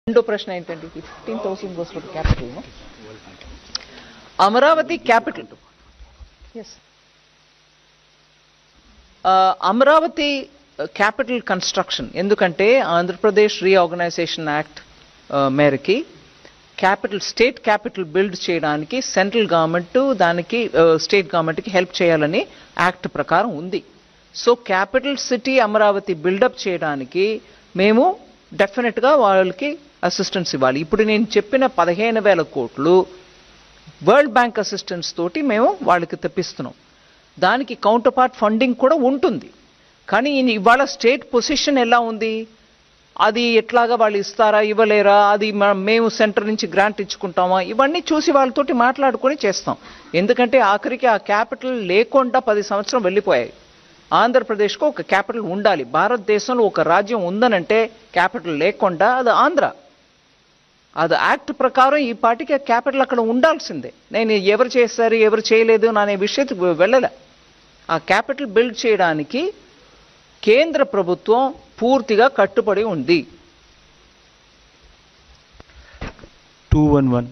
రెండో ప్రశ్న ఏంటంటే 15,000 goes for the capital, no? Amaravati capital, yes. Amaravati capital construction ఎందుకంటే ఆంధ్రప్రదేశ్ రీఆర్గనైజేషన్ యాక్ట్ మేరకి క్యాపిటల్ స్టేట్ క్యాపిటల్ బిల్డ్ చేయడానికి సెంట్రల్ గవర్నమెంట్ దానికి స్టేట్ గవర్నమెంట్కి హెల్ప్ చేయాలని యాక్ట్ ప్రకారం ఉంది. So capital city Amaravati build up చేయడానికి మేము డెఫినెట్గా వాళ్ళకి అసిస్టెన్స్ ఇవ్వాలి. ఇప్పుడు నేను చెప్పిన 15,000 కోట్లు వరల్డ్ బ్యాంక్ అసిస్టెన్స్ తోటి మేము వాళ్ళకి తెప్పిస్తున్నాం. దానికి కౌంటర్ పార్ట్ ఫండింగ్ కూడా ఉంటుంది. కానీ ఇవాళ స్టేట్ పొజిషన్ ఎలా ఉంది, అది ఎట్లాగా వాళ్ళు ఇస్తారా ఇవ్వలేరా, అది మేము సెంటర్ నుంచి గ్రాంట్ ఇచ్చుకుంటామా, ఇవన్నీ చూసి వాళ్ళతోటి మాట్లాడుకొని చేస్తాం. ఎందుకంటే ఆఖరికి ఆ క్యాపిటల్ లేకుండా 10 సంవత్సరం వెళ్ళిపోయాయి. ఆంధ్రప్రదేశ్కు ఒక క్యాపిటల్ ఉండాలి. భారతదేశంలో ఒక రాజ్యం ఉందనంటే క్యాపిటల్ లేకుండా అది ఆంధ్ర. అది యాక్ట్ ప్రకారం ఈ పార్టీకి ఆ క్యాపిటల్ అక్కడ ఉండాల్సిందే. నేను ఎవరు చేస్తారు ఎవరు చేయలేదు అనే విషయానికి వెళ్ళలే. ఆ క్యాపిటల్ బిల్డ్ చేయడానికి కేంద్ర ప్రభుత్వం పూర్తిగా కట్టుబడి ఉంది. 211